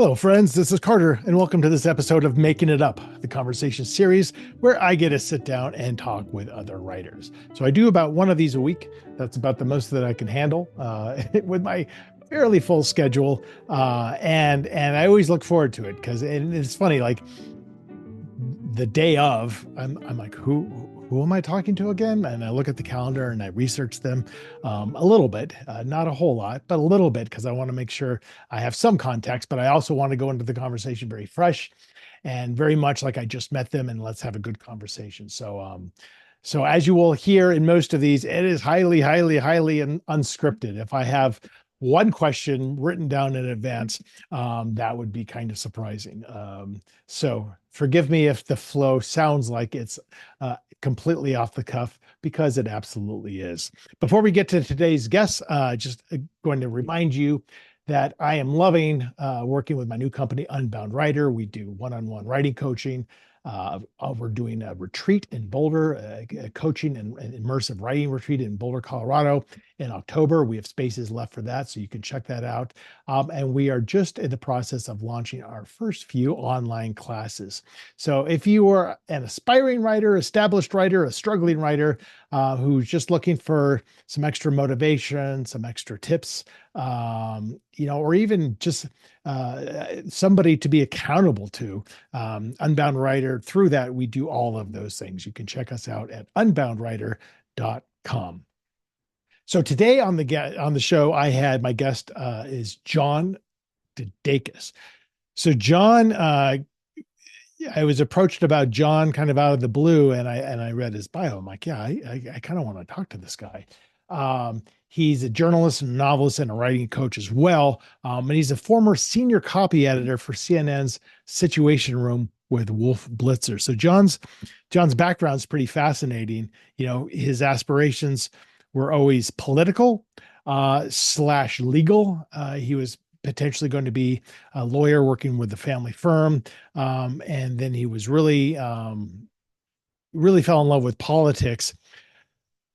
Hello, friends. This is Carter, and welcome to this episode of Making It Up, the conversation series where I get to sit down and talk with other writers. So I do about one of these a week. That's about the most that I can handle with my fairly full schedule, and I always look forward to it because it's funny. Like the day of, I'm like, who am I talking to again? And I look at the calendar and I research them a little bit, not a whole lot, but a little bit, because I want to make sure I have some context, but I also want to go into the conversation very fresh and very much like I just met them, and let's have a good conversation. So as you will hear in most of these, it is highly unscripted. If I have one question written down in advance, that would be kind of surprising. So forgive me if the flow sounds like it's completely off the cuff, because it absolutely is. Before we get to today's guest, just going to remind you that I am loving working with my new company, Unbound Writer. We do one-on-one writing coaching. We're doing a retreat in Boulder, a coaching and immersive writing retreat in Boulder, Colorado in October. We have spaces left for that, so you can check that out. And we are just in the process of launching our first few online classes. So if you are an aspiring writer, established writer, a struggling writer who's just looking for some extra motivation, some extra tips, or even just somebody to be accountable to, Unbound Writer, through that, we do all of those things. You can check us out at unboundwriter.com. So today on the show, I had my guest is John DeDakis. So John, I was approached about John kind of out of the blue, and I read his bio. I'm like, yeah, I kind of want to talk to this guy. He's a journalist and novelist and a writing coach as well. And he's a former senior copy editor for CNN's Situation Room with Wolf Blitzer. So John's background is pretty fascinating. His aspirations were always political / legal. He was potentially going to be a lawyer working with the family firm. And then he was really fell in love with politics.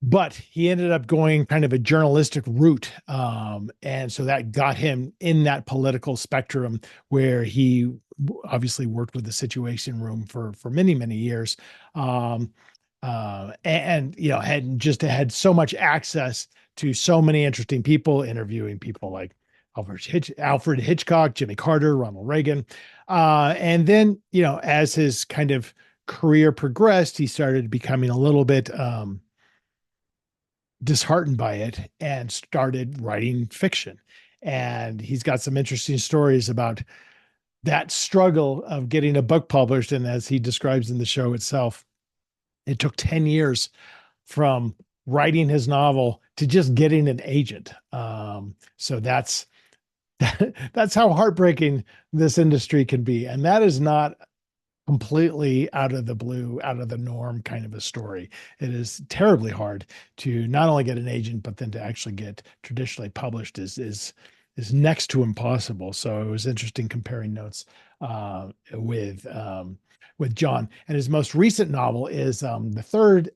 But he ended up going kind of a journalistic route. And so that got him in that political spectrum, where he obviously worked with the Situation Room for many, many years. And had so much access to so many interesting people, interviewing people like Alfred Hitchcock, Jimmy Carter, Ronald Reagan. And then, as his kind of career progressed, he started becoming a little bit disheartened by it and started writing fiction. And he's got some interesting stories about that struggle of getting a book published. And as he describes in the show itself, it took 10 years from writing his novel to just getting an agent. So that's how heartbreaking this industry can be. And that is not completely out of the blue, out of the norm kind of a story. It is terribly hard to not only get an agent, but then to actually get traditionally published is next to impossible. So it was interesting comparing notes with John. And his most recent novel is the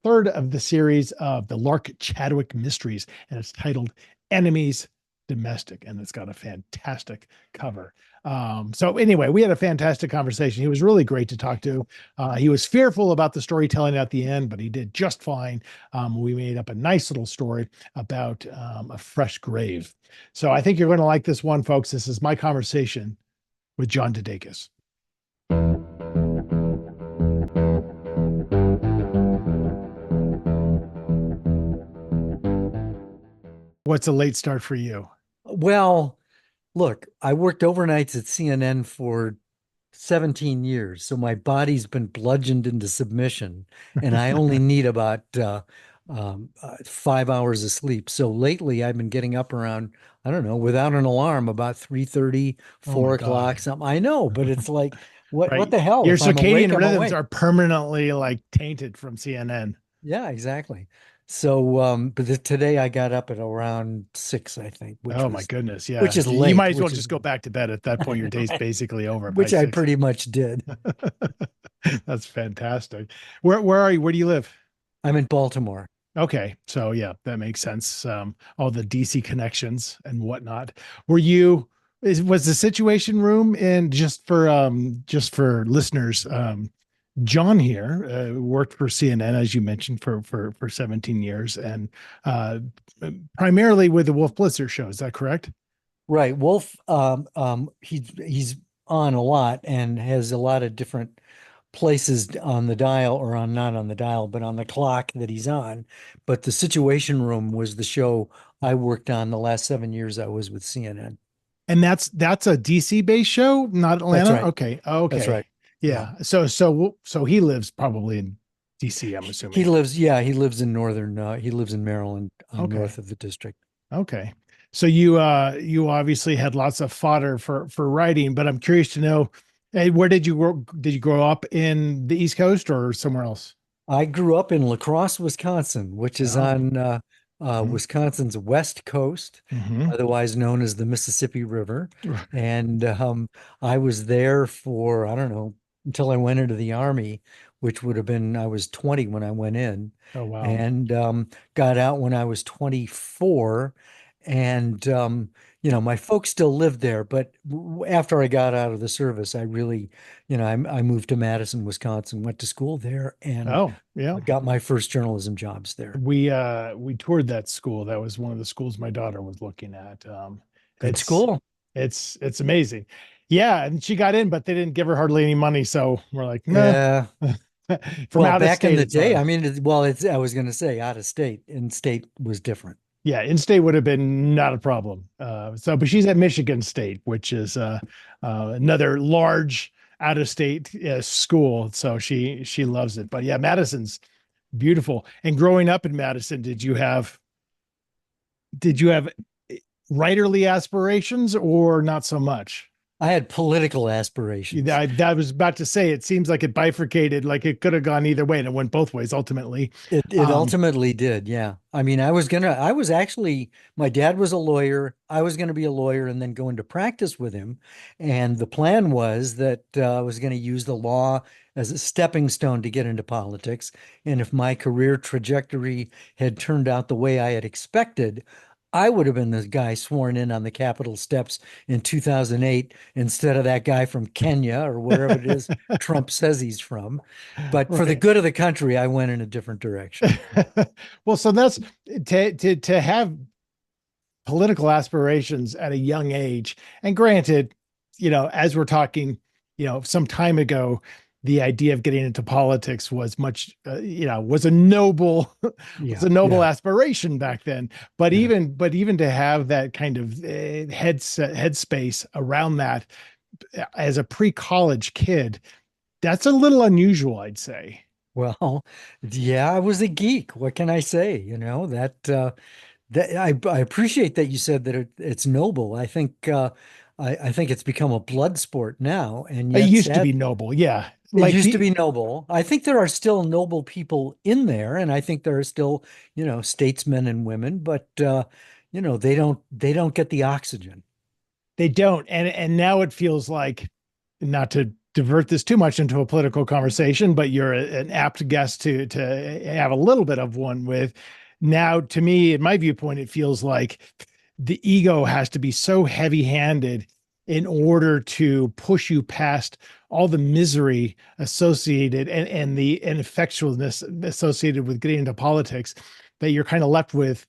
third of the series of the Lark Chadwick mysteries, and it's titled Enemies Domestic, and it's got a fantastic cover. So anyway, we had a fantastic conversation. He was really great to talk to. He was fearful about the storytelling at the end, but he did just fine. We made up a nice little story about a fresh grave. So I think you're going to like this one, folks. This is my conversation with John DeDakis. What's a late start for you? Well, look, I worked overnights at CNN for 17 years, so my body's been bludgeoned into submission, and I only need about 5 hours of sleep. So lately, I've been getting up around, I don't know, without an alarm, about 3:30, 4 o'clock, something. I know, but it's like, what the hell? Your If I'm awake, circadian I'm rhythms awake. are permanently tainted from CNN. Yeah, exactly. So, but today I got up at around 6, I think. My goodness, yeah. Which is You late. might as well just go back to bed at that point. Your day's basically over. Which I 6. pretty much did. That's fantastic. Where are you? Where do you live? I'm in Baltimore. Okay, so yeah, that makes sense. All the DC connections and whatnot. Were you Was the Situation Room, and just for listeners, John here worked for CNN, as you mentioned, for 17 years, and uh, primarily with the Wolf Blitzer show. Is that correct? Right. Wolf, he's on a lot and has a lot of different places on the dial, or on not on the dial, but on the clock that he's on. But the Situation Room was the show I worked on the last 7 years I was with CNN. And that's a DC based show, not That's Atlanta. right. Okay, That's right. okay, Yeah. yeah. So he lives probably in DC, I'm He assuming. lives, yeah, he lives in Maryland, Okay, north of the district. okay. So you obviously had lots of fodder for writing, but I'm curious to know, hey, where did you grow? Did you grow up in the East Coast or somewhere else? I grew up in La Crosse, Wisconsin, which is Oh, on hmm, Wisconsin's west coast, hmm. otherwise known as the Mississippi River. And I was there for, I don't know, until I went into the Army, which would have been, I was 20 when I went in, Oh, wow. and got out when I was 24. And, my folks still lived there, but after I got out of the service, I really, I moved to Madison, Wisconsin, went to school there, and Oh, yeah. I got my first journalism jobs there. We toured that school. That was one of the schools my daughter was looking at. Good It's school. it's amazing. Yeah, and she got in, but they didn't give her hardly any money. So we're like, nah. Yeah. From Well, out of back in state, the it's day, hard. I mean, well, I was going to say out of state. In state was different. Yeah, in-state would have been not a problem. But she's at Michigan State, which is another large out-of-state school. So she loves it. But yeah, Madison's beautiful. And growing up in Madison, did you have writerly aspirations or not so much? I had political aspirations. I was about to say, it seems like it bifurcated, like it could have gone either way, and it went both ways ultimately. It Um, ultimately did, yeah. I mean, I was actually, my dad was a lawyer. I was gonna be a lawyer and then go into practice with him. And the plan was that I was gonna use the law as a stepping stone to get into politics. And if my career trajectory had turned out the way I had expected, I would have been the guy sworn in on the Capitol steps in 2008 instead of that guy from Kenya or wherever it is Trump says he's from. But for the right. good of the country, I went in a different direction. Well, so that's to have political aspirations at a young age. And granted, as we're talking, some time ago, the idea of getting into politics was much, was a noble, was Yeah, a noble yeah, aspiration back then. yeah. But even to have that kind of headspace around that as a pre-college kid, that's a little unusual, I'd say. Well, yeah, I was a geek. What can I say? That I appreciate that you said that it's noble. I think it's become a blood sport now, and It yet used to sad. be noble, yeah. It Like used to the be noble. I think there are still noble people in there, and I think there are still, statesmen and women, but they don't get the oxygen. They don't, and now it feels like, not to divert this too much into a political conversation, but you're an apt guest to have a little bit of one with. Now, to me, in my viewpoint, it feels like the ego has to be so heavy-handed in order to push you past all the misery associated and the ineffectualness associated with getting into politics, that you're kind of left with,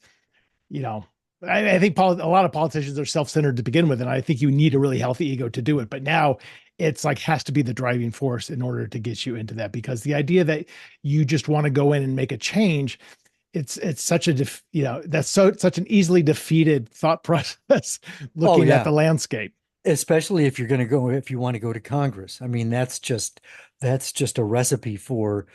you know, I think a lot of politicians are self-centered to begin with, and I think you need a really healthy ego to do it. But now it's like has to be the driving force in order to get you into that, because the idea that you just want to go in and make a change, it's such a that's such an easily defeated thought process Oh looking at yeah, the landscape. especially if you want to go to Congress. I mean, that's just a recipe for,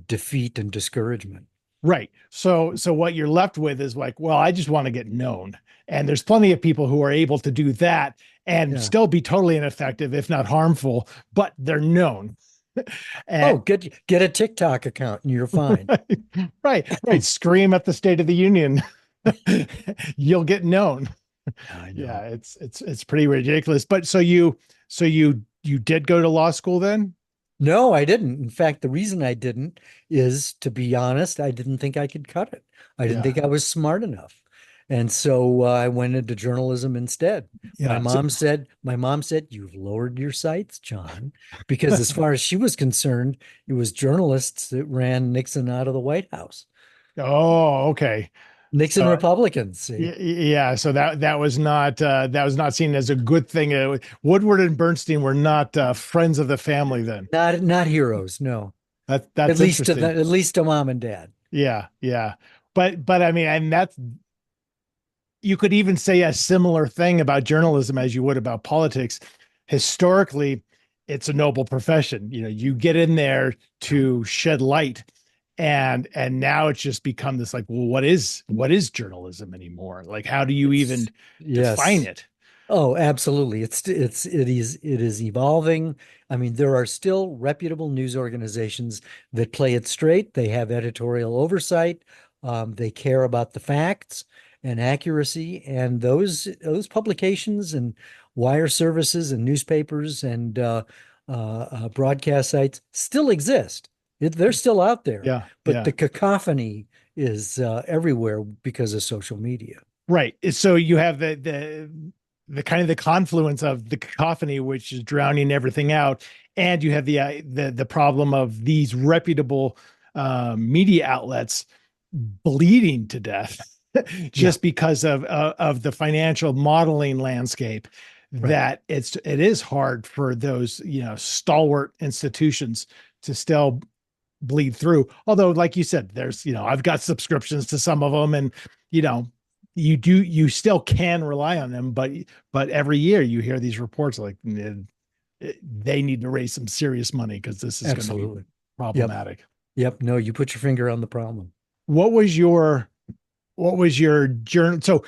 defeat and discouragement. Right. So what you're left with is like, well, I just want to get known. And there's plenty of people who are able to do that and Yeah. still be totally ineffective, if not harmful, but they're known. And Oh, get a TikTok account and you're fine. right. Scream at the State of the Union. You'll get known. I Yeah, know. it's pretty ridiculous. But so you did go to law school then? No, I didn't. In fact, the reason I didn't is, to be honest, I didn't think I could cut it. I didn't Yeah. think I was smart enough. And so I went into journalism instead. Yeah. So, My mom said, you've lowered your sights, John, because as far as she was concerned, it was journalists that ran Nixon out of the White House. oh, okay. Nixon So Republicans, see, yeah, so that was not seen as a good thing. Woodward and Bernstein were not friends of the family then. not heroes, no. That's interesting. At least to mom and dad. Yeah, yeah. But I mean, and that's you could even say a similar thing about journalism as you would about politics. Historically, it's a noble profession. You know, you get in there to shed light, and now it's just become this like, well, what is journalism anymore? Like, how do you even It's define yes. it? Oh, absolutely. It is evolving. I mean, there are still reputable news organizations that play it straight. They have editorial oversight. They care about the facts and accuracy, and those publications and wire services and newspapers and broadcast sites still exist. They're still out there, Yeah, but yeah. the cacophony is everywhere because of social media. Right. So you have the kind of the confluence of the cacophony, which is drowning everything out, and you have the problem of these reputable media outlets bleeding to death Yeah, just because of the financial modeling landscape. right. That it is hard for those stalwart institutions to still bleed through. Although, like you said, there's, I've got subscriptions to some of them, and you know, you still can rely on them, but every year you hear these reports like they need to raise some serious money because this is going to be Absolutely. Yep. problematic. Yep. No, you put your finger on the problem. What was your journey? So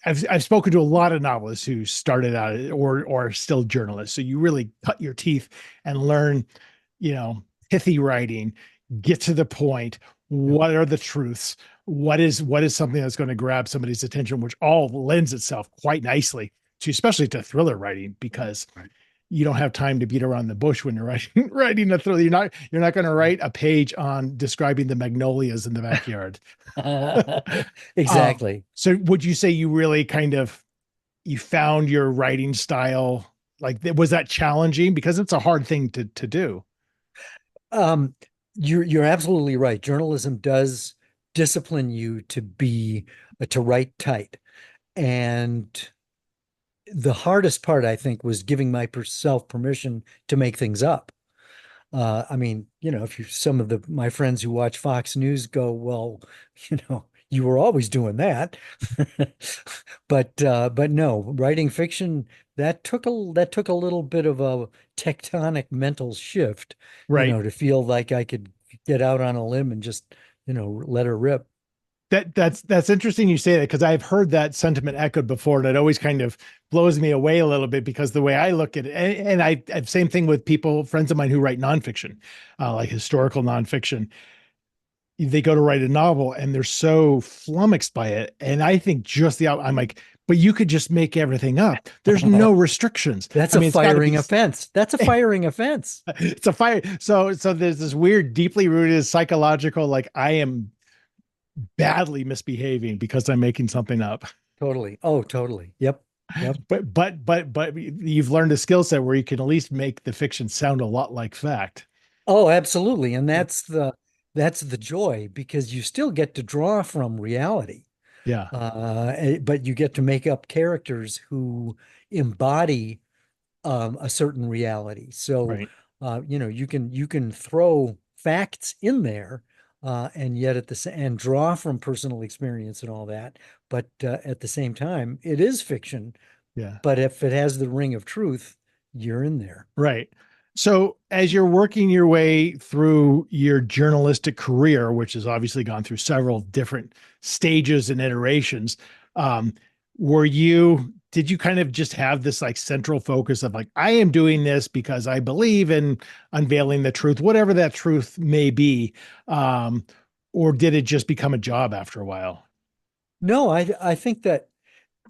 I've spoken to a lot of novelists who started out or are still journalists. So you really cut your teeth and learn, pithy writing, get to the point. Yep. What are the truths? What is something that's going to grab somebody's attention, which all lends itself quite nicely to, especially to thriller writing, because Right. you don't have time to beat around the bush when you're writing writing a thriller. You're not going to write a page on describing the magnolias in the backyard. um, Exactly. so would you say you really you found your writing style? Like, was that challenging? Because it's a hard thing to do. Um, you're absolutely right. Journalism does discipline you to be to write tight. And the hardest part, I think, was giving myself permission to make things up. I mean, if you some of the my friends who watch Fox News go, well, you were always doing that. But no, writing fiction that took a little bit of a tectonic mental shift, Right. to feel like I could get out on a limb and just, let her rip. That's interesting you say that, because I've heard that sentiment echoed before, and it always kind of blows me away a little bit, because the way I look at it, and I same thing with friends of mine who write nonfiction, like historical nonfiction. They go to write a novel and they're so flummoxed by it, and I think I'm like, but you could just make everything up. There's no restrictions. That's I a mean, it's got to firing be offense. That's a firing offense. it's a fire. So there's this weird, deeply rooted psychological, like, I am badly misbehaving because I'm making something up. Totally. Oh, totally. Yep. Yep. But you've learned a skill set where you can at least make the fiction sound a lot like fact. Oh, absolutely. And that's the joy because you still get to draw from reality. Yeah. But you get to make up characters who embody a certain reality. So, Right. you can throw facts in there, and yet and draw from personal experience and all that. But at the same time, it is fiction. Yeah. But if it has the ring of truth, you're in there. Right. So as you're working your way through your journalistic career, which has obviously gone through several different stages and iterations, um, did you kind of just have this like central focus of like, I am doing this because I believe in unveiling the truth, whatever that truth may be? Um, or did it just become a job after a while? No, I think that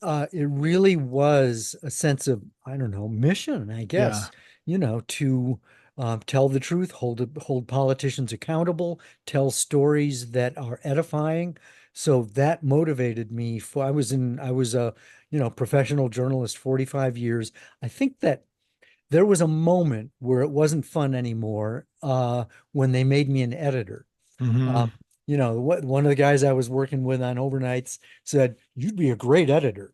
it really was a sense of, I don't know, mission, I Yeah. guess, to tell the truth, hold politicians accountable, tell stories that are edifying, So that motivated me for, I was a, professional journalist, 45 years. I think that there was a moment where it wasn't fun anymore, when they made me an editor. Hmm. Um, one of the guys I was working with on overnights said, "You'd be a great editor."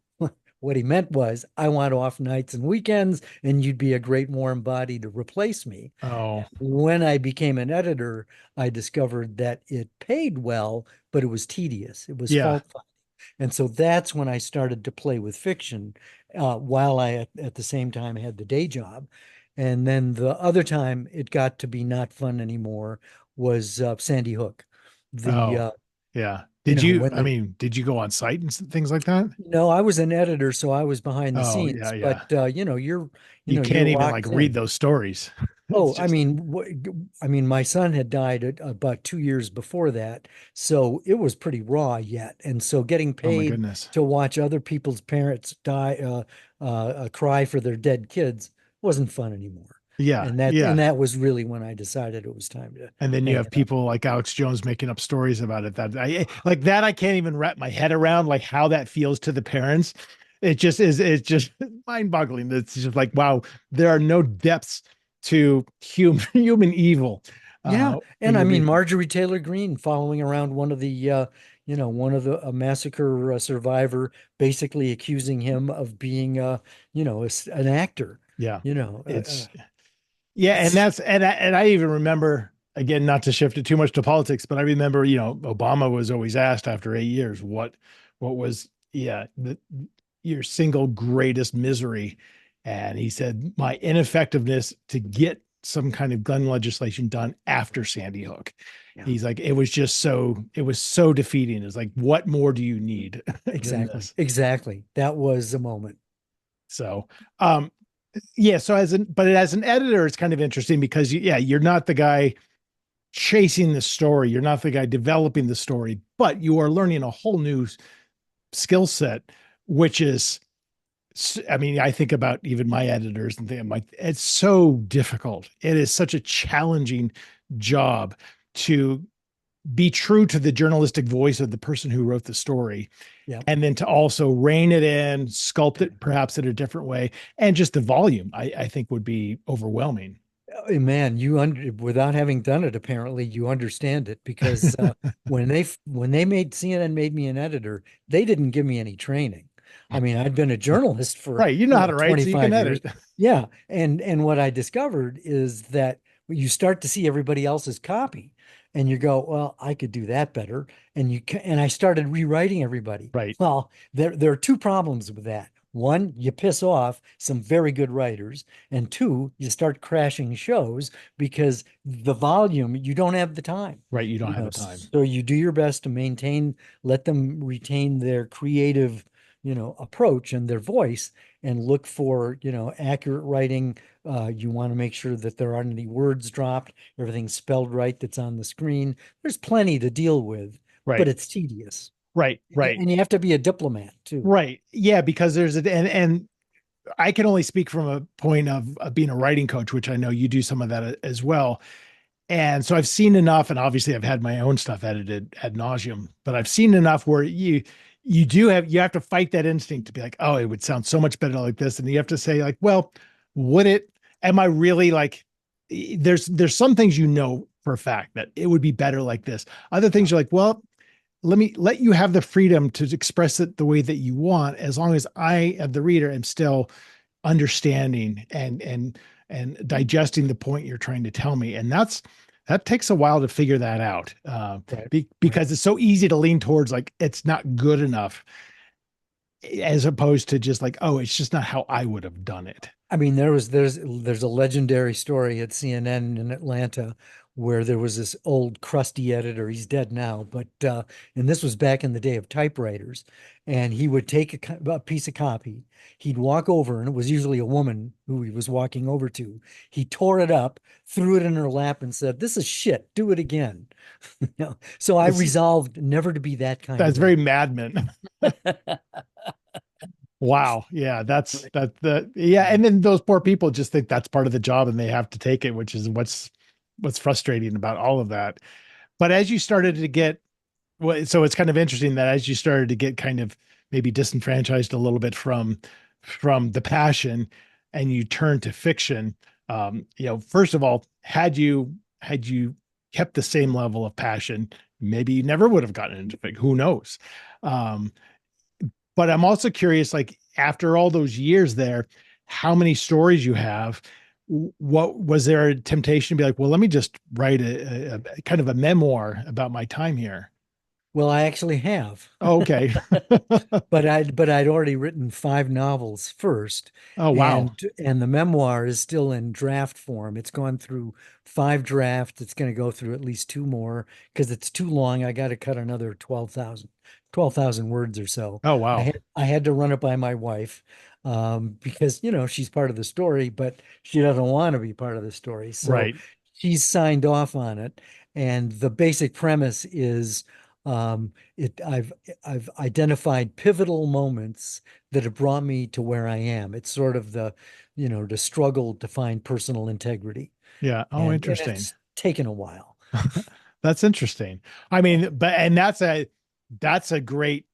What he meant was, I want off nights and weekends, and you'd be a great warm body to replace me. Oh, When I became an editor, I discovered that it paid well, but it was tedious. It was yeah. fault finding. And so that's when I started to play with fiction, while I at the same time had the day job. And then the other time it got to be not fun anymore was Sandy Hook. The Oh, yeah. Did you, when I the mean, did you go on site and things like that? No, I was an editor, so I was behind the Oh, yeah, scenes. But yeah. You you're can't even like locked read in. those stories. It's Oh, just, I mean, my son had died about 2 years before that, so it was pretty raw yet. And so getting oh my paid goodness. to watch other people's parents die, cry for their dead kids wasn't fun anymore. Yeah, And yeah. that was really when I decided it was time to And then you hang have it up. people like Alex Jones making up stories about it that I like that I can't even wrap my head around like how that feels to the parents. It just is it's just mind-boggling. It's just like, wow, there are no depths to human evil Yeah, when and I you mean read. Marjorie Taylor Greene following around one of the a massacre survivor, basically accusing him of being, an actor. Yeah. You know, It's yeah, and it's that's and I even remember again, not to shift it too much to politics, but I remember, Obama was always asked after 8 years, what was your single greatest misery? And he said, my ineffectiveness to get some kind of gun legislation done after Sandy Hook. Yeah, He's like, it was so defeating. It's like, what more do you need than exactly, this? exactly. That was the moment. So, um, yeah. So but as an editor, it's kind of interesting because you're not the guy chasing the story. You're not the guy developing the story, but you are learning a whole new skill set, which is, I mean, I think about even my editors and think I'm like, it's so difficult. It is such a challenging job to be true to the journalistic voice of the person who wrote the story, Yeah. and then to also rein it in, sculpt it perhaps in a different way, and just the volume, I think would be overwhelming. Man, without having done it, apparently you understand it because when they made CNN made me an editor, they didn't give me any training. I mean, I'd been a journalist for, Right. You know how to write, so you can 25 years. edit. Yeah, and what I discovered is that you start to see everybody else's copy and you go, well, I could do that better. And I started rewriting everybody. Right. Well, there are two problems with that. One, you piss off some very good writers. And two, you start crashing shows because the volume, you don't have the time. Right. You don't have the time. So you do your best to let them retain their creative, approach and their voice and look for, accurate writing. You want to make sure that there aren't any words dropped, everything's spelled right that's on the screen. There's plenty to deal with, but Right. it's tedious. Right. Right. And you have to be a diplomat too. Right. Yeah, because and I can only speak from a point of being a writing coach, which I know you do some of that as well. And so I've seen enough, and obviously I've had my own stuff edited ad nauseum, but I've seen enough where you have to fight that instinct to be like, oh, it would sound so much better like this. And you have to say, like, well, would it, am I really like, there's some things for a fact that it would be better like this. Other Yeah. things you're like, well, let me let you have the freedom to express it the way that you want, as long as I, as the reader, am still understanding and digesting the point you're trying to tell me. And that takes a while to figure that out, Right. Right. because it's so easy to lean towards like it's not good enough, as opposed to just like, oh, it's just not how I would have done it. I mean, there's a legendary story at CNN in Atlanta where there was this old crusty editor. He's dead now, but and this was back in the day of typewriters. And he would take a piece of copy. He'd walk over, and it was usually a woman who he was walking over to. He tore it up, threw it in her lap, and said, "This is shit. Do it again." So I That's resolved never to be that kind that's of very editor. Mad Men. Wow. Yeah, Right. yeah. And then those poor people just think that's part of the job and they have to take it, which is what's frustrating about all of that. But as you started to get well, so it's kind of interesting that as you started to get kind of maybe disenfranchised a little bit from the passion, and you turned to fiction. First of all, had you kept the same level of passion, maybe you never would have gotten into fiction. Who knows? Um, but I'm also curious, like after all those years there, how many stories you have. What was there a temptation to be like, well, let me just write a kind of a memoir about my time here? Well, I actually have. Oh, okay. But I'd already written 5 novels first, Oh, wow. and the memoir is still in draft form. It's gone through 5 drafts. It's going to go through at least 2 more because it's too long. I got to cut another 12,000 words or so. Oh, I wow. had to run it by my wife because she's part of the story, but she doesn't want to be part of the story. So Right. she's signed off on it. And the basic premise is I've identified pivotal moments that have brought me to where I am. It's sort of the struggle to find personal integrity. Yeah. Oh, And interesting. it's taken a while. That's interesting. I mean, but and that's a great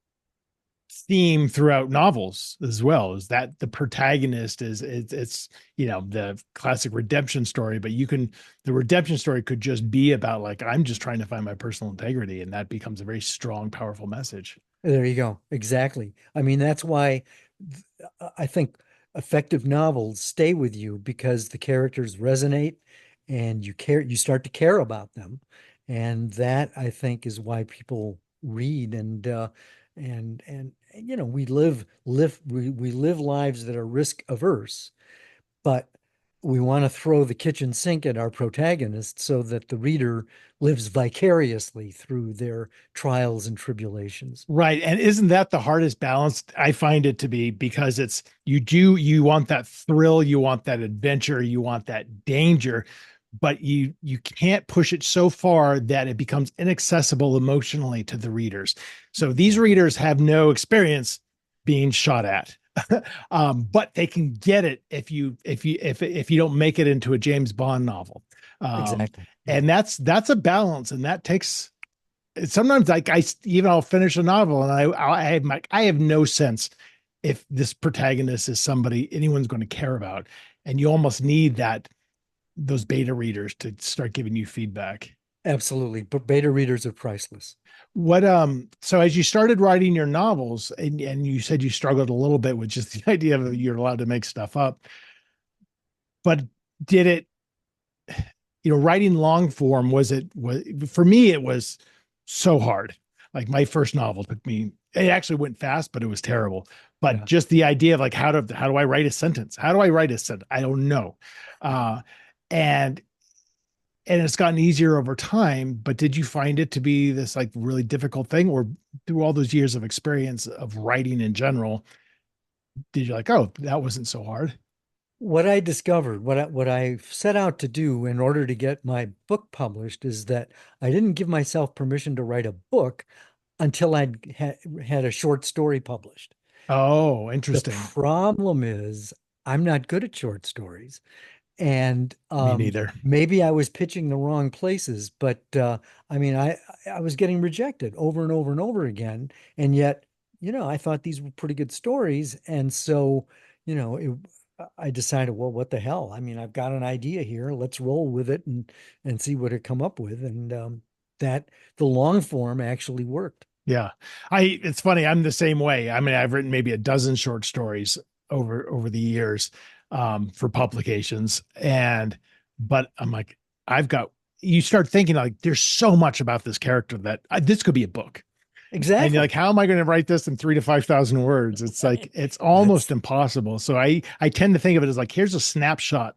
theme throughout novels as well, is that the protagonist it's the classic redemption story, but the redemption story could just be about like, I'm just trying to find my personal integrity, and that becomes a very strong, powerful message. There you go. Exactly. I mean, that's why I think effective novels stay with you because the characters resonate and you start to care about them. And that I think is why people read and we live lives that are risk averse, but we want to throw the kitchen sink at our protagonist so that the reader lives vicariously through their trials and tribulations. Right. And isn't that the hardest balance? I find it to be, because you want that thrill, you want that adventure, you want that danger, but you can't push it so far that it becomes inaccessible emotionally to the readers. So these Exactly. readers have no experience being shot at. But they can get it if you don't make it into a James Bond novel. Um, Exactly. Yeah. and that's a balance, and that takes sometimes, like I'll finish a novel and I have no sense if this protagonist is somebody anyone's going to care about, and you almost need those beta readers to start giving you feedback. Absolutely. But beta readers are priceless. So as you started writing your novels, and you said you struggled a little bit with just the idea of you're allowed to make stuff up, but did it, writing long form, was for me, it was so hard. Like my first novel took me, it actually went fast, but it was terrible. But Yeah. just the idea of like, how do I write a sentence? How do I write a sentence? I don't know. Uh, and and it's gotten easier over time, but did you find it to be this like really difficult thing, or through all those years of experience of writing in general, did you like, oh, that wasn't so hard? What I discovered, what I set out to do in order to get my book published is that I didn't give myself permission to write a book until I'd had a short story published. Oh, The interesting. problem is I'm not good at short stories. And Me neither. maybe I was pitching the wrong places, but I mean, I was getting rejected over and over and over again, and yet, I thought these were pretty good stories, and so, I decided, well, what the hell? I mean, I've got an idea here. Let's roll with it and see what it come up with, and that the long form actually worked. Yeah. It's funny. I'm the same way. I mean, I've written maybe a dozen short stories over the years, for publications. But I'm like, you start thinking like, there's so much about this character that this could be a book. And you're like, Exactly. how am I going to write this in 3 to 5,000 words? It's like, it's almost That's impossible. So I tend to think of it as like, here's a snapshot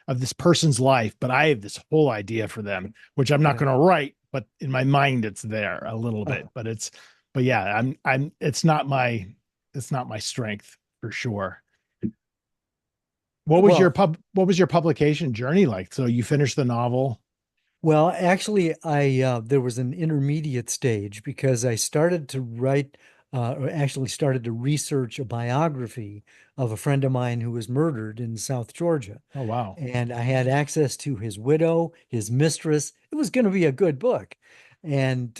of this person's life, but I have this whole idea for them, which I'm not yeah. going to write, but in my mind, it's there a little bit, Uh, but yeah, it's not my strength for sure. well, What was your publication journey like? So you finished the novel. Well, actually, I there was an intermediate stage because I started to write, or actually started to research a biography of a friend of mine who was murdered in South Georgia, Oh, wow. and I had access to his widow, his mistress. It was going to be a good book, and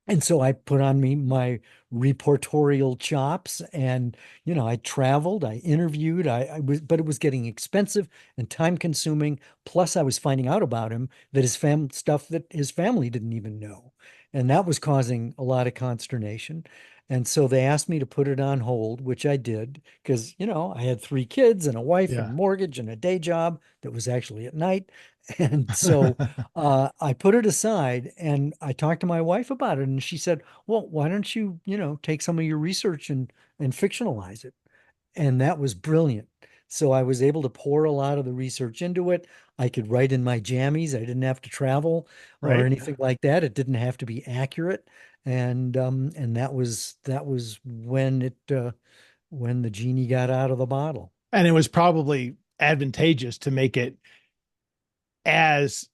And so I put on me my reportorial chops and, I traveled, I interviewed, but it was getting expensive and time consuming. Plus I was finding out about him that stuff that his family didn't even know. And that was causing a lot of consternation. And so they asked me to put it on hold, which I did because, I had three kids and a wife and Yeah. mortgage and a day job that was actually at night. And so I put it aside and I talked to my wife about it, and she said, "Well, why don't you, take some of your research and fictionalize it?" And that was brilliant. So I was able to pour a lot of the research into it. I could write in my jammies. I didn't have to travel or Right. anything like that. It didn't have to be accurate. And that was when the genie got out of the bottle. And it was probably advantageous to make it as,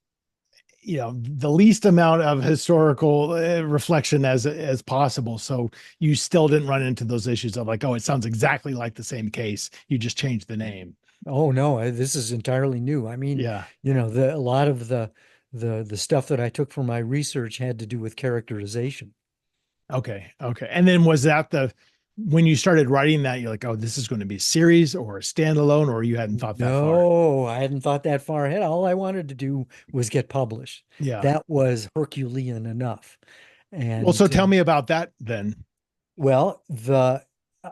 the least amount of historical reflection as possible, so you still didn't run into those issues of like, oh, it sounds exactly like the same case, you just changed the name. Oh no, this is entirely new. I mean, Yeah. a lot of the stuff that I took from my research had to do with characterization. Okay. And then was that the when you started writing that, you're like, oh, this is going to be a series or a standalone, or you hadn't thought that far? No, I hadn't thought that far ahead. All I wanted to do was get published. Yeah. That was Herculean enough. Well, so And tell me about that then. Well,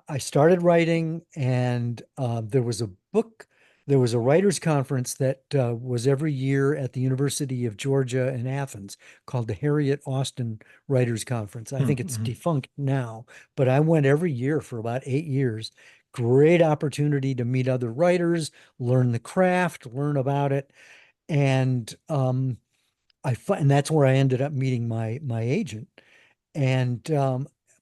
I started writing, and there was a writers' conference that was every year at the University of Georgia in Athens called the Harriet Austin Writers' Conference. I think it's Mm-hmm. defunct now, but I went every year for about 8 years. Great opportunity to meet other writers, learn the craft, learn about it, and and that's where I ended up meeting my agent. And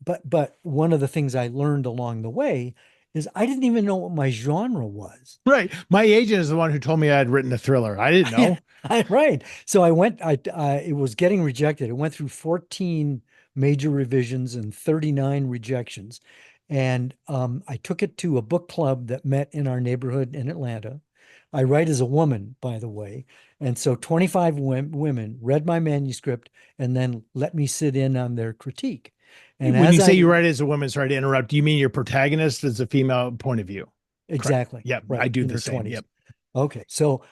but one of the things I learned along the way is I didn't even know what my genre was. Right. My agent is the one who told me I had written a thriller. I didn't Yeah, know. right. So it was getting rejected. It went through 14 major revisions and 39 rejections. And I took it to a book club that met in our neighborhood in Atlanta. I write as a woman, by the way. And so 25 women read my manuscript and then let me sit in on their critique. And When as you say I you write as a woman, sorry to interrupt, do you mean your protagonist is a female point of view? Correct. Exactly. Yep. I Right. do In the her same. 20s. Yep. Okay. So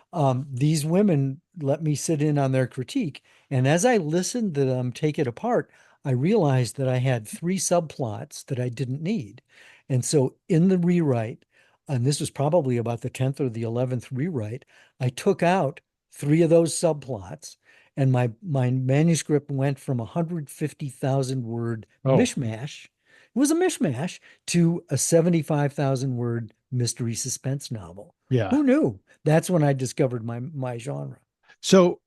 these women let me sit in on their critique. And as I listened to them take it apart, I realized that I had three subplots that I didn't need. And so in the rewrite, and this was probably about the 10th or the 11th rewrite, I took out three of those subplots. And my manuscript went from 150,000 word Oh, mishmash. It was a mishmash to a 75,000 word mystery suspense novel. yeah. Who knew? That's when I discovered my genre. So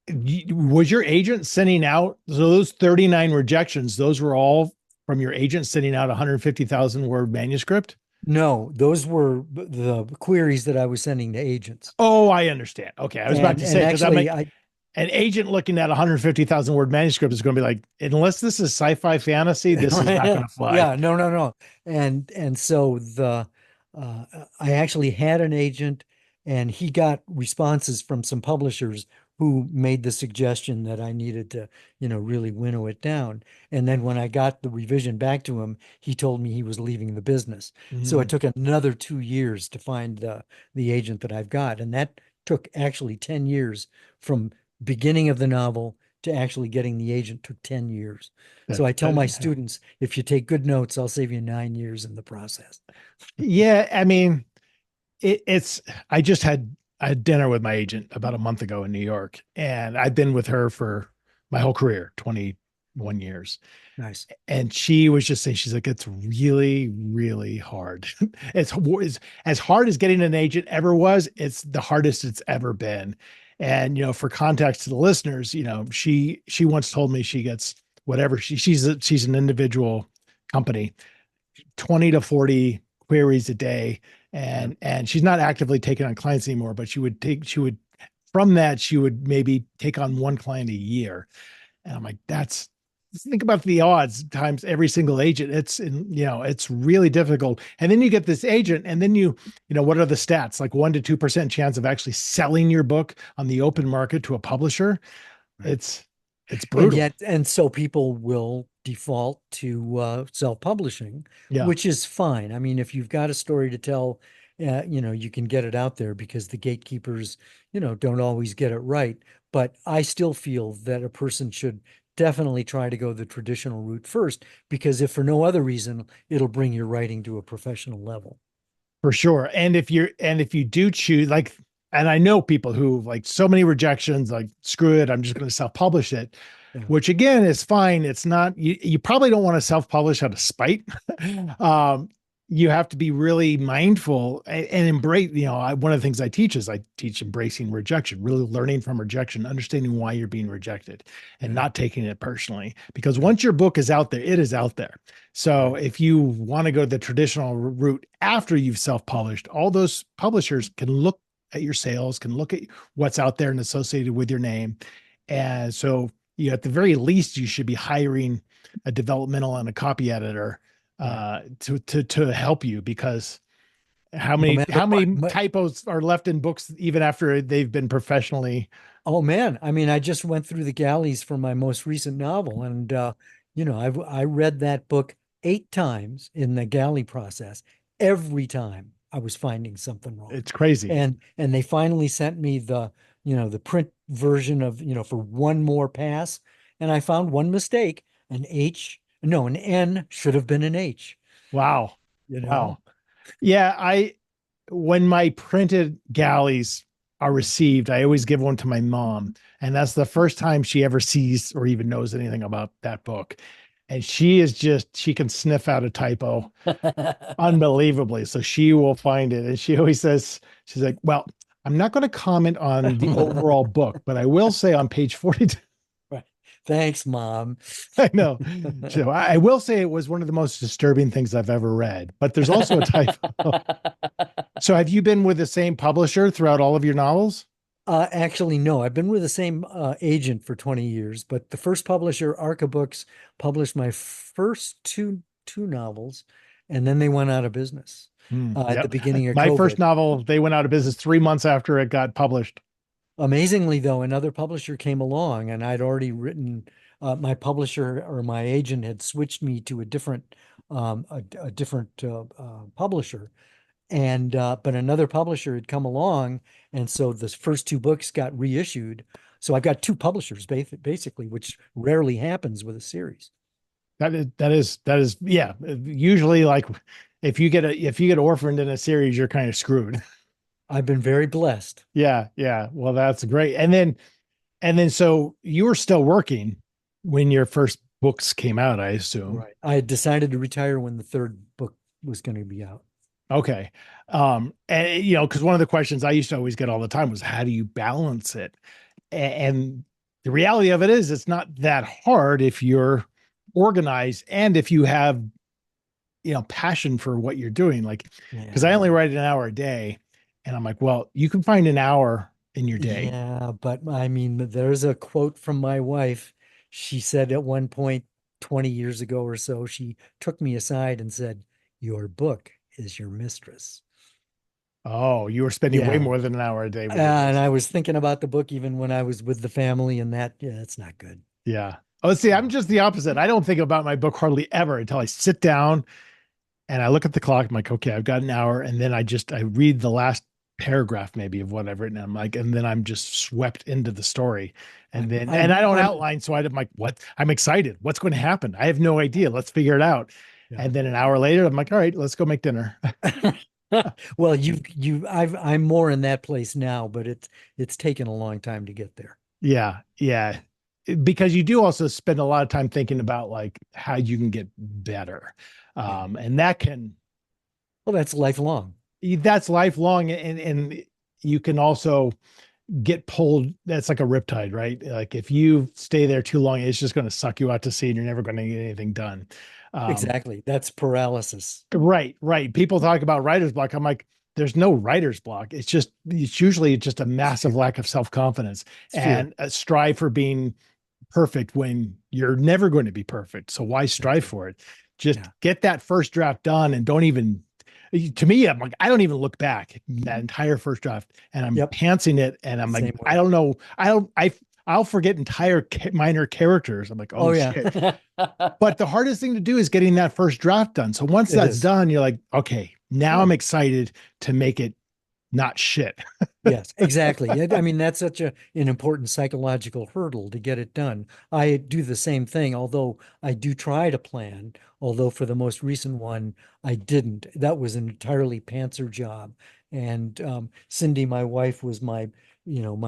was your agent sending out so those 39 rejections? Those were all from your agent sending out 150,000 word manuscript? No, those were the queries that I was sending to agents. Oh, I understand. Okay. I was about And to and say, because I actually mean, I an agent looking at 150,000 word manuscript is going to be like, unless this is sci-fi fantasy, this is not going to fly. yeah, no, no, no. And so uh I actually had an agent, and he got responses from some publishers who made the suggestion that I needed to, really winnow it down. And then when I got the revision back to him, he told me he was leaving the business. So it Mm, took another 2 years to find the agent that I've got. And that took actually 10 years from beginning of the novel to actually getting the agent took 10 years. So I tell my yeah. students, if you take good notes, I'll save you 9 years in the process. Yeah, I mean, it's I just had I had dinner with my agent about a month ago in New York, and I've been with her for my whole career, 21 years. Nice. And she was just saying, she's like, it's really, really hard. It's as hard as getting an agent ever was, it's the hardest it's ever been. And for context to the listeners, she once told me she gets whatever she's an individual company, 20 to 40 queries a day. Yeah. And she's not actively taking on clients anymore, but she would from that, she would maybe take on one client a year. And I'm like, think about the odds times every single agent. It's really difficult. And then you get this agent, and then what are the stats? Like 1 to 2% chance of actually selling your book on the open market to a publisher. Right. It's It's And brutal. yet, and so people will default to self-publishing, Yeah, which is fine. I mean, if you've got a story to tell, you can get it out there because the gatekeepers, don't always get it right. But I still feel that a person should definitely try to go the traditional route first, because if for no other reason, it'll bring your writing to a professional level. for sure. And if you do choose like, and I know people who like so many rejections, like screw it, I'm just going to self-publish it, Yeah. which again is fine. It's not you probably don't want to self-publish out of spite. um, you have to be really mindful and embrace, one of the things I teach is I teach embracing rejection, really learning from rejection, understanding why you're being rejected and Yeah. not taking it personally. Because Right. once your book is out there, it is out there. So Right. if you want to go the traditional route after you've self-published, all those publishers can look at your sales, can look at what's out there and associated with your name. And so at the very least, you should be hiring a developmental and a copy editor Right. to help you, because how Well, many man, how many typos are left in books even after they've been professionally. oh man, I mean, I just went through the galleys for my most recent novel, and I read that book 8 times in the galley process. Every time I was finding something wrong, It's crazy. and they finally sent me the print version of for one more pass, and I found one mistake, an H, no, an N should have been an H. Wow. You know, Wow. Yeah, when my printed galleys are received, I always give one to my mom, and that's the first time she ever sees or even knows anything about that book. And she can sniff out a typo unbelievably. So she will find it. And she always says, she's like, well, I'm not going to comment on the overall book, but I will say on page 42, right. Thanks, Mom. I know. So I will say it was one of the most disturbing things I've ever read, but there's also a typo. So have you been with the same publisher throughout all of your novels? Actually, no. I've been with the same agent for 20 years, but the first publisher, Arca Books, published my first two novels, and then they went out of business at the Yep. beginning of My first COVID. novel, they went out of business 3 months after it got published. Amazingly, though, another publisher came along, and I'd already written. My publisher or my agent had switched me to a different publisher, and but another publisher had come along, and so the first two books got reissued. So I've got two publishers basically, which rarely happens with a series. That is yeah. Usually, like if you get orphaned in a series, you're kind of screwed. I've been very blessed. Yeah, yeah. Well, that's great. And then so you were still working when your first books came out, I assume. Right. I had decided to retire when the third book was going to be out. Okay. And because one of the questions I used to always get all the time was how do you balance it? And the reality of it is it's not that hard if you're organized and if you have passion for what you're doing. Like, because I Yeah. only write an hour a day, and I'm like, well, you can find an hour in your day. Yeah, but I mean, there's a quote from my wife. She said at one point 20 years ago or so, she took me aside and said, "Your book is your mistress." Oh, you were spending way Yeah. more than an hour a day with your And books. I was thinking about the book even when I was with the family, and yeah, that's not good. Yeah. Oh, see, I'm just the opposite. I don't think about my book hardly ever until I sit down and I look at the clock. I'm like, okay, I've got an hour. And then I read the last paragraph maybe of what I've written. And I'm like, and then I'm just swept into the story. And I'm then, and I'm I don't I'm outline. So I'm like, what? I'm excited. What's going to happen? I have no idea. Let's figure it out. yeah. And then an hour later, I'm like, all right, let's go make dinner. Well, I'm more in that place now, but it's taken a long time to get there. Yeah. Yeah. Because you do also spend a lot of time thinking about like how you can get better. Yeah. And that can, Well, that's lifelong. that's lifelong. And you can also get pulled. That's like a riptide, right? Like if you stay there too long, it's just going to suck you out to sea and you're never going to get anything done. Exactly. That's paralysis. Right, right. People talk about writer's block. I'm like, there's no writer's block. It's usually just a It's massive fear. lack of self-confidence It's fear. and a strive for being perfect when you're never going to be perfect. So why strive Exactly. for it? Just Yeah. get that first draft done and don't even, to me, I'm like, I don't even look back that entire first draft and I'm Yep. pantsing it. And I'm like, Same I way. don't know. I'll forget entire minor characters. I'm like, Oh oh yeah. shit. But the hardest thing to do is getting that first draft done. So once It that's is. done, you're like, okay, now I'm Right. excited to make it not shit. Yes, exactly. Yeah, I mean, that's such an important psychological hurdle to get it done. I do the same thing, although I do try to plan, although for the most recent one, I didn't. That was an entirely pantser job. And Cindy, my wife, was my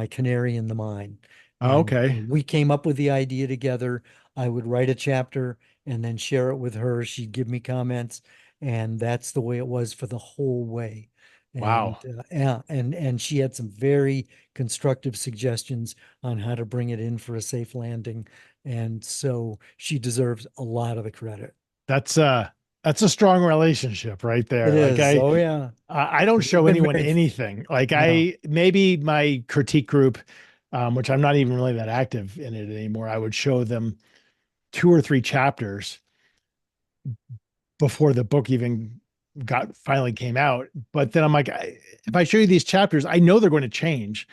canary in the mine. And Okay. we came up with the idea together. I would write a chapter and then share it with her. She'd give me comments, and that's the way it was for the whole way. And Wow. yeah, and she had some very constructive suggestions on how to bring it in for a safe landing. And so she deserves a lot of the credit. That's that's a strong relationship right It there. Like is. Oh yeah. I don't We've show been anyone married. anything. Like No, I maybe my critique group, which I'm not even really that active in it anymore, I would show them two or three chapters before the book even got finally came out. But then I'm like, if I show you these chapters, I know they're going to change.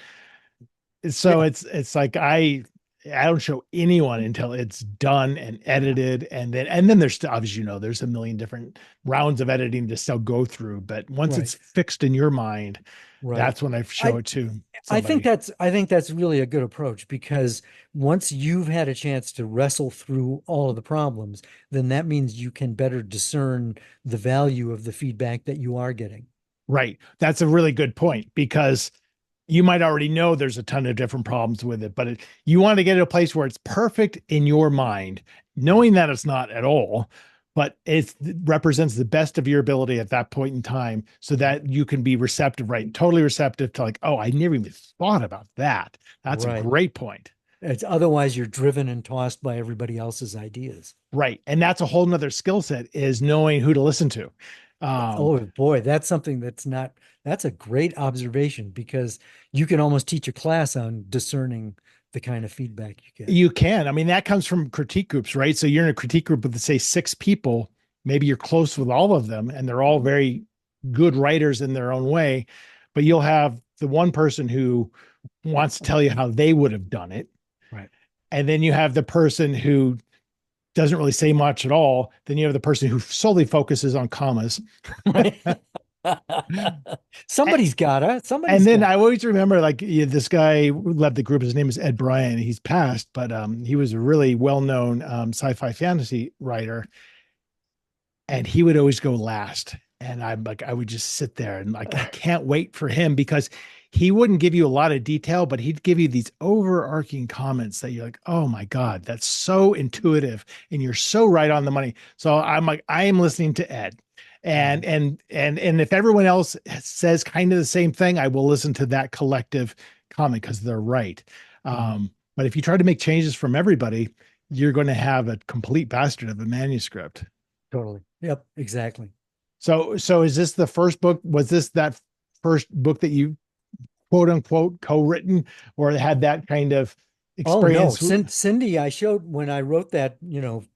So yeah, it's like I don't show anyone until it's done and yeah, edited, and then there's obviously there's a million different rounds of editing to still go through. But once it's right, fixed in your mind, right. that's when I show I it to I think somebody. that's really a good approach because once you've had a chance to wrestle through all of the problems, then that means you can better discern the value of the feedback that you are getting. Right. That's a really good point because you might already know there's a ton of different problems with it, but you want to get to a place where it's perfect in your mind, knowing that it's not at all, but it represents the best of your ability at that point in time so that you can be receptive, right? Totally receptive to like, oh, I never even thought about that. That's a Right. great point. It's otherwise you're driven and tossed by everybody else's ideas. Right. And that's a whole nother skill set is knowing who to listen to. Um, Oh boy, that's something that's a great observation because you can almost teach a class on discerning the kind of feedback you get. You can. I mean, that comes from critique groups, right? So you're in a critique group with, say, six people. Maybe you're close with all of them, and they're all very good writers in their own way. But you'll have the one person who wants to tell you how they would have done it. Right. And then you have the person who doesn't really say much at all. Then you have the person who solely focuses on commas. Right. And Somebody's then got I always remember like this guy who led the group. His name is Ed Bryan. He's passed, but he was a really well-known sci-fi fantasy writer, and he would always go last. And I'm like, I would just sit there and like, I can't wait for him because he wouldn't give you a lot of detail, but he'd give you these overarching comments that you're like, oh my God, that's so intuitive and you're so right on the money. So I'm like, I am listening to Ed. Mhm. And if everyone else says kind of the same thing, I will listen to that collective comment because they're right. Mhm. But if you try to make changes from everybody, you're going to have a complete bastard of a manuscript. Totally. Yep, exactly. So is this the first book? Was this that first book that you quote unquote co-written or had that kind of Oh no, experience? Cindy, I showed when I wrote that,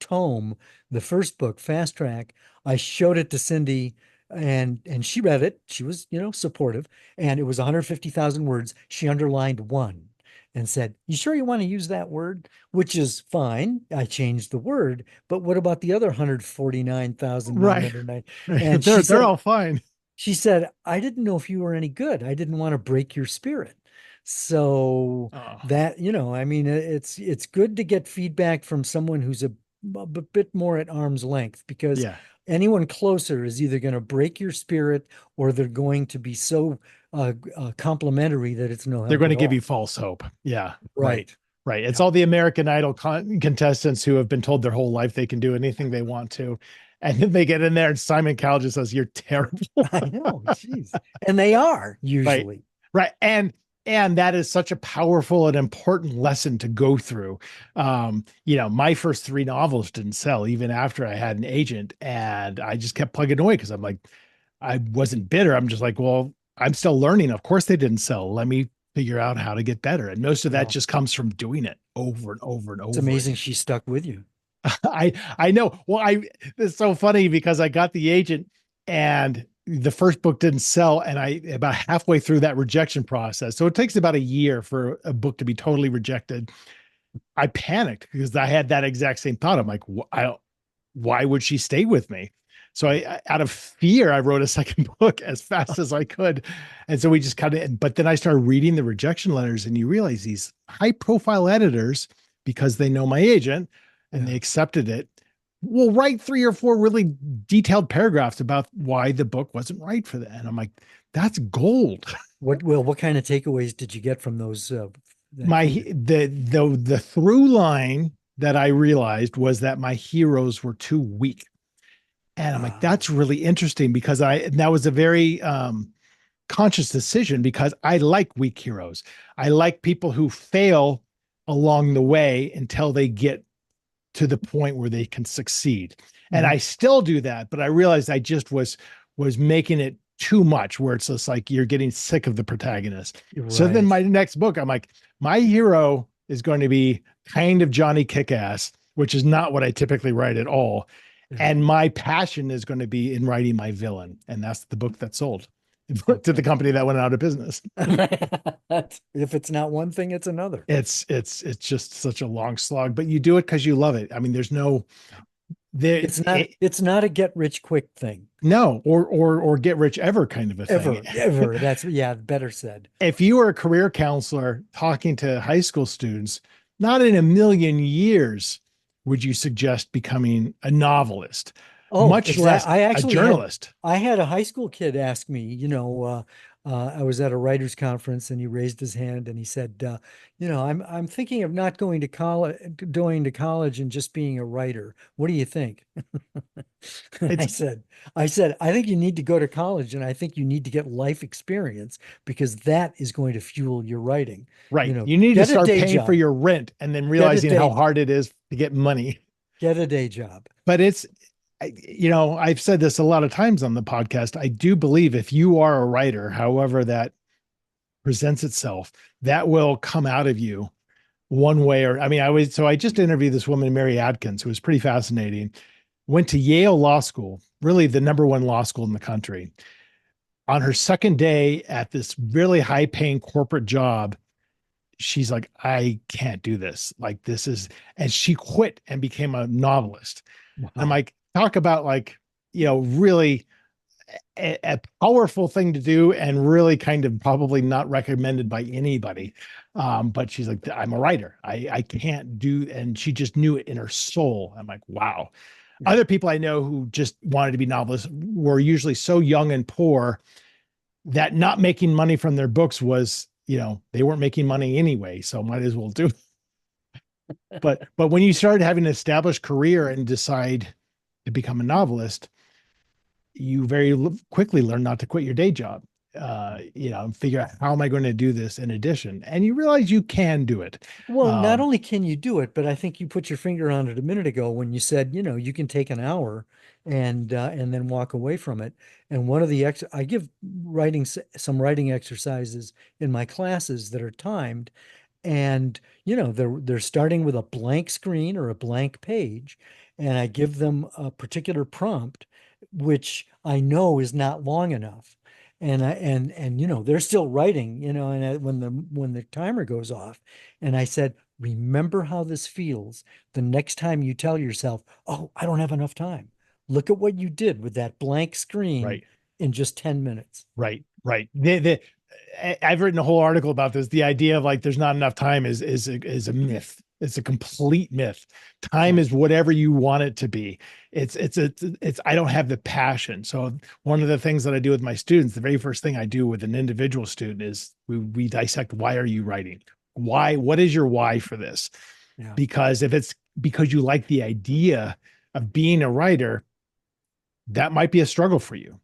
tome, the first book, Fast Track, I showed it to Cindy and she read it. She was, supportive, and it was 150,000 words. She underlined one and said, "You sure you want to use that word?" Which is fine. I changed the word, but what about the other Right. 149,909? And They're all fine. she said, I didn't know if you were any good. I didn't want to break your spirit. So Oh, that, I mean, it's good to get feedback from someone who's a bit more at arm's length because yeah. anyone closer is either going to break your spirit or they're going to be so complimentary that it's no They're help going at to give you all. false hope. Yeah. Right. Right. Right. It's Yeah. all the American Idol contestants who have been told their whole life they can do anything they want to. And then they get in there and Simon Cowell just says, you're terrible. I know. Jeez. And they are Right. usually. Right. And that is such a powerful and important lesson to go through. My first three novels didn't sell even after I had an agent, and I just kept plugging away because I'm like, I wasn't bitter. I'm just like, well, I'm still learning. Of course they didn't sell. Let me figure out how to get better. And most of that Well, just comes from doing it over and over and it's over amazing again. she stuck with you. I know. Well, it's so funny because I got the agent and the first book didn't sell, and I about halfway through that rejection process. So it takes about a year for a book to be totally rejected. I panicked because I had that exact same thought. I'm like, why would she stay with me? So out of fear, I wrote a second book as fast as I could. And so we just kind of, but then I started reading the rejection letters, and you realize these high profile editors, because they know my agent and they Yeah. accepted it, will write 3 or 4 really detailed paragraphs about why the book wasn't right for them. And I'm like, that's gold. What kind of takeaways did you get from those that My feedback? the through line that I realized was that my heroes were too weak. And I'm like, Ah, that's really interesting, because that was a very conscious decision, because I like weak heroes. I like people who fail along the way until they get to the point where they can succeed. And mhm. I still do that, but I realized I just was making it too much, where it's just like you're getting sick of the protagonist. You're So then right. my next book, I'm like, my hero is going to be kind of Johnny Kickass, which is not what I typically write at all. Yeah. And my passion is going to be in writing my villain. And that's the book that sold to the Okay. company that went out of business. If it's not one thing, it's another. It's just such a long slog, but you do it because you love it. I mean, there's no there It's not a get rich quick thing. no, or get rich ever kind of a thing. Ever. That's yeah, better said. If you were a career counselor talking to high school students, not in a million years would you suggest becoming a novelist, Oh, much exactly. less a journalist. I had a high school kid ask me, I was at a writers conference and he raised his hand and he said, I'm thinking of not going to college and just being a writer. What do you think? And It's I think you need to go to college and I think you need to get life experience because that is going to fuel your writing. right. You need to Get a start day paying for job, your rent and then get a realizing how day, hard it is to get money. get a day job. But I've said this a lot of times on the podcast. I do believe if you are a writer, however that presents itself, that will come out of you one way or, I mean, I just interviewed this woman, Mary Adkins, who was pretty fascinating, went to Yale Law School, really the number one law school in the country. On her second day at this really high paying corporate job, she's like, I can't do this. Like, this is, and she quit and became a novelist. I'm Wow. like, talk about like, really a powerful thing to do, and really kind of probably not recommended by anybody. But she's like, I'm a writer. I can't do, and she just knew it in her soul. I'm like, wow. Yeah. Other people I know who just wanted to be novelists were usually so young and poor that not making money from their books was, they weren't making money anyway, so might as well do. But when you start having an established career and decide to become a novelist, you very quickly learn not to quit your day job. And figure out, how am I going to do this in addition? And you realize you can do it. Well, not Um, only can you do it, but I think you put your finger on it a minute ago when you said, you can take an hour and then walk away from it. And one of the I give some writing exercises in my classes that are timed, and they're starting with a blank screen or a blank page, and I give them a particular prompt, which I know is not long enough. And they're still writing, when the timer goes off, and I said, remember how this feels the next time you tell yourself, oh, I don't have enough time. Look at what you did with that blank screen right. in just 10 minutes. Right. I've written a whole article about this. The idea of like there's not enough time is a myth. It's a complete myth. Time Yeah. is whatever you want it to be. It's I don't have the passion. So one of the things that I do with my students, the very first thing I do with an individual student is we dissect, why are you writing? What is your why for this? Yeah. Because if it's because you like the idea of being a writer, that might be a struggle for you.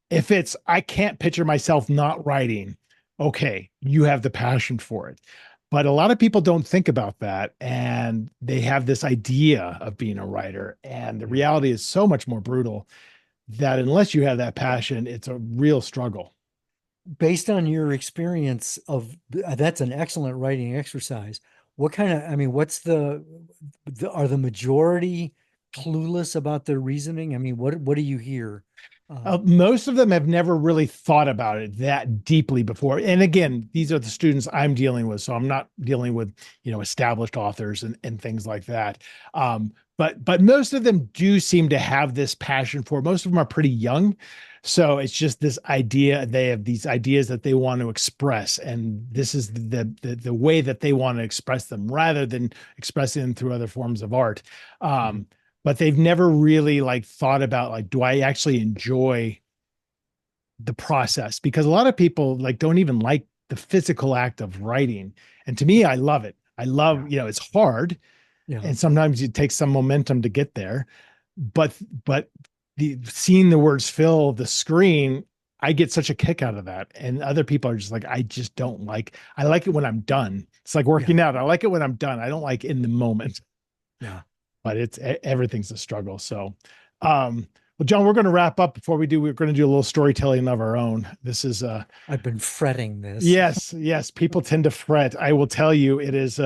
If it's, I can't picture myself not writing, okay, you have the passion for it. But a lot of people don't think about that, and they have this idea of being a writer. And the Yeah. reality is so much more brutal that unless you have that passion, it's a real struggle. Based on your experience that's an excellent writing exercise. I mean, are the majority clueless about their reasoning? I mean, what do you hear? Most of them have never really thought about it that deeply before. And again, these are the students I'm dealing with, so I'm not dealing with, established authors and things like that. But most of them do seem to have this passion for. Most of them are pretty young, so it's just this idea. They have these ideas that they want to express, and this is the way that they want to express them, rather than expressing them through other forms of art. Mhm. But they've never really like thought about like, do I actually enjoy the process? Because a lot of people like don't even like the physical act of writing. And to me, I love it. I Yeah. love, it's hard Yeah. and sometimes it takes some momentum to get there. But the seeing the words fill the screen, I get such a kick out of that. And other people are just like, I just don't like, I like it when I'm done. It's like Yeah. working out. I like it when I'm done. I don't like in the moment, Yeah. but everything's a struggle. So, well, John, we're going to wrap up. Before we do, we're going to do a little storytelling of our own. This is I've been fretting this. yes, people tend to fret. I will tell you, it's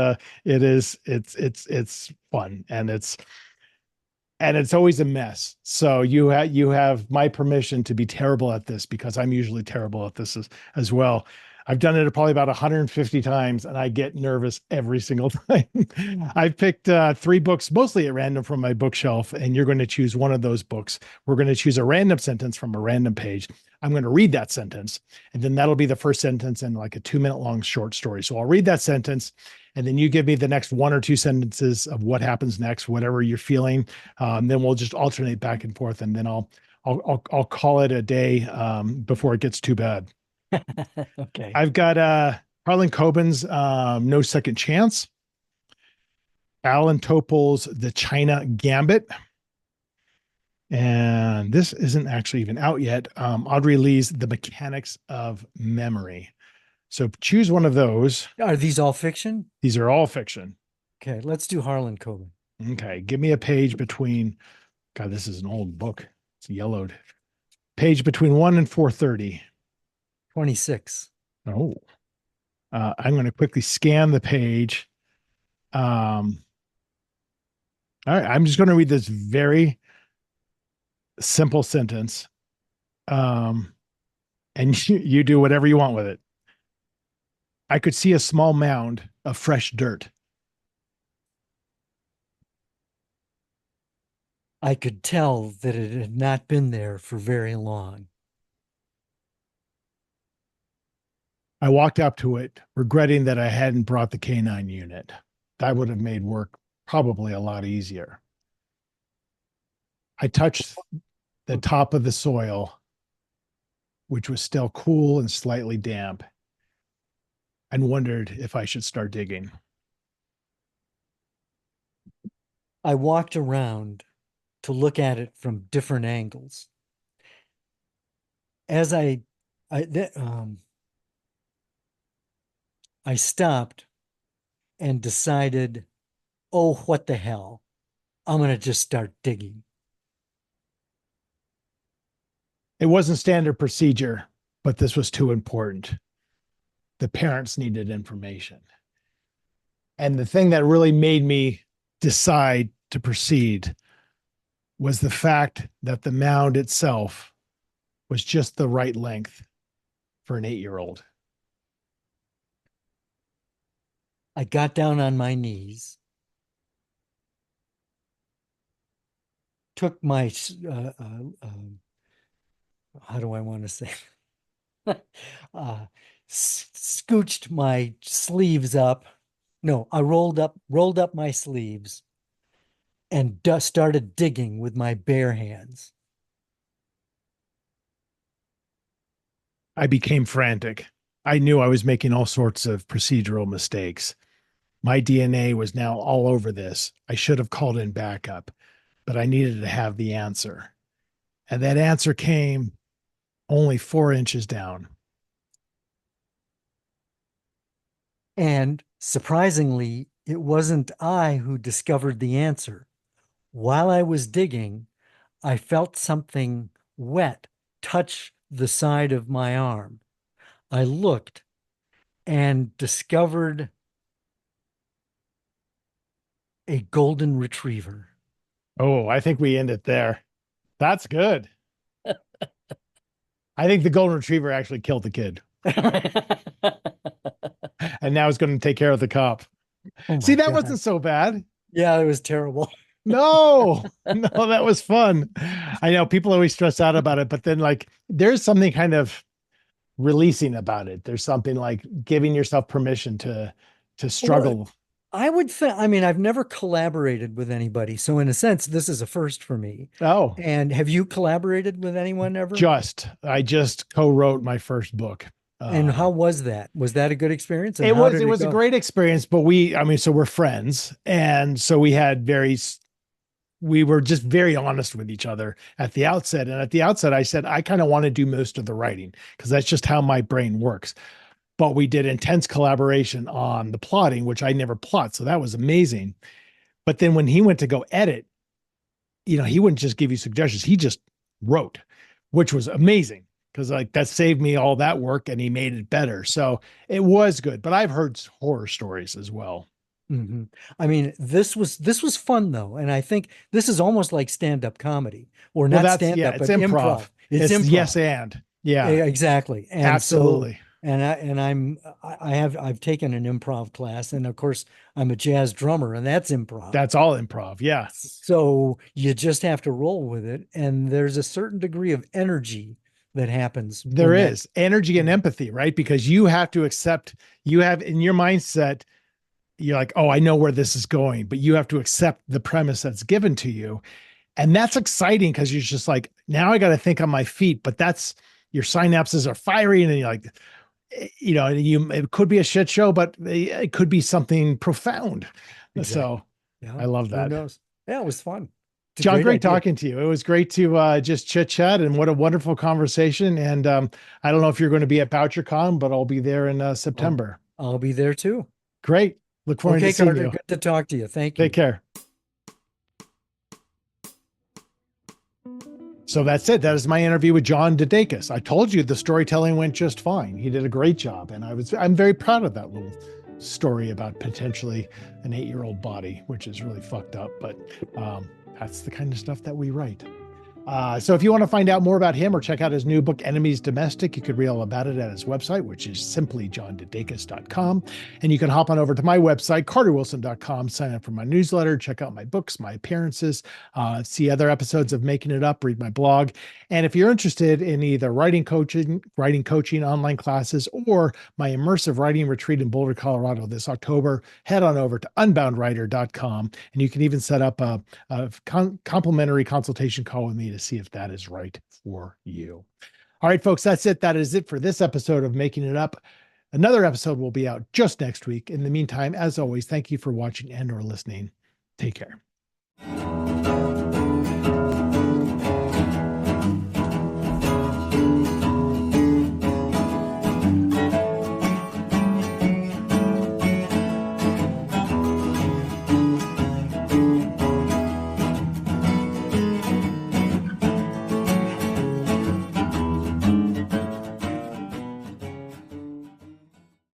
fun, and it's always a mess. So you have my permission to be terrible at this, because I'm usually terrible at this as well. I've done it probably about 150 times, and I get nervous every single time. I've picked three books, mostly at random, from my bookshelf, and you're going to choose one of those books. We're going to choose a random sentence from a random page. I'm going to read that sentence, and then that'll be the first sentence in like a 2-minute long short story. So I'll read that sentence, and then you give me the next one or two sentences of what happens next, whatever you're feeling. Then we'll just alternate back and forth, and then I'll call it a day before it gets too bad. Okay. I've got Harlan Coben's No Second Chance, Alan Topol's The China Gambit, and this isn't actually even out yet. Audrey Lee's The Mechanics of Memory. So choose one of those. Are these all fiction? These are all fiction. Okay, let's do Harlan Coben. Okay, give me a page between. God, this is an old book. It's yellowed. Page between 1 and 430. 26. Oh, I'm going to quickly scan the page. Um, all right, I'm just going to read this very simple sentence, um, and you do whatever you want with it. I could see a small mound of fresh dirt. I could tell that it had not been there for very long. I walked up to it, regretting that I hadn't brought the canine unit. That would have made work probably a lot easier. I touched the top of the soil, which was still cool and slightly damp, and wondered if I should start digging. I walked around to look at it from different angles. As I, th- I stopped and decided, oh, what the hell? I'm going to just start digging. It wasn't standard procedure, but this was too important. The parents needed information. And the thing that really made me decide to proceed was the fact that the mound itself was just the right length for an 8-year-old. I got down on my knees, took my, how do I want to say, scooched my sleeves up. No, I rolled up my sleeves and started digging with my bare hands. I became frantic. I knew I was making all sorts of procedural mistakes. My DNA was now all over this. I should have called in backup, but I needed to have the answer. And that answer came only 4 inches down. And surprisingly, it wasn't I who discovered the answer. While I was digging, I felt something wet touch the side of my arm. I looked and discovered a golden retriever. Oh, I think we end it there. That's good. I think the golden retriever actually killed the kid, and now he's going to take care of the cop. Oh See, my that God. wasn't so bad. Yeah, it was terrible. No, no, that was fun. I know people always stress out about it, but then like there's something kind of releasing about it. There's something like giving yourself permission to Well, struggle. I would think, I mean, I've never collaborated with anybody. So in a sense, this is a first for me. Oh, And have you collaborated with anyone ever? I just co-wrote my first book. And Uh, how was that? Was that a good experience? And it how was did it it was a go? great experience, but I mean, so we're friends, and so we were just very honest with each other at the outset. And at the outset, I said, I kind of want to do most of the writing because that's just how my brain works. But we did intense collaboration on the plotting, which I never plot. So that was amazing. But then when he went to go edit, he wouldn't just give you suggestions. He just wrote, which was amazing because like that saved me all that work and he made it better. So it was good. But I've heard horror stories as well. Hmm. I mean, this was fun though, and I think this is almost like stand-up comedy, or Well, not yeah, stand-up, it's but improv. improv. It's It's yes improv. and yeah, Exactly. And so, absolutely. I've taken an improv class, and of course, I'm a jazz drummer, and that's improv. That's all improv. Yeah. So you just have to roll with it, and there's a certain degree of energy that happens There when that. is energy and empathy, right? Because you have to accept, you have in your mindset, you're like, oh, I know where this is going, but you have to accept the premise that's given to you. And that's exciting because you're just like, now I got to think on my feet, but that's your synapses are firing and you're like, it could be a shit show, but it could be something profound. So Exactly. Yeah. I love Who that. knows? Yeah, it was fun. It's a John, great great idea. talking to you. It was great to just chit chat and what a wonderful conversation. And I don't know if you're going to be at BoucherCon, but I'll be there in I'll, September. I'll be there too. Great. Look forward to Okay, seeing Carter, you. good to talk to you. Thank Take you. care. So that's it. That is my interview with John DeDakis. I told you the storytelling went just fine. He did a great job. And I'm very proud of that little story about potentially an 8-year-old body, which is really fucked up. But that's the kind of stuff that we write. So if you want to find out more about him or check out his new book, Enemies Domestic, you could read all about it at his website, which is simply johndedakis.com. And you can hop on over to my website, carterwilson.com, sign up for my newsletter, check out my books, my appearances, see other episodes of Making It Up, read my blog. And if you're interested in either writing coaching, online classes, or my immersive writing retreat in Boulder, Colorado this October, head on over to unboundwriter.com. And you can even set up a complimentary consultation call with me to see if that is right for you. All right, folks, that's it. That is it for this episode of Making It Up. Another episode will be out just next week. In the meantime, as always, thank you for watching and or listening. Take care.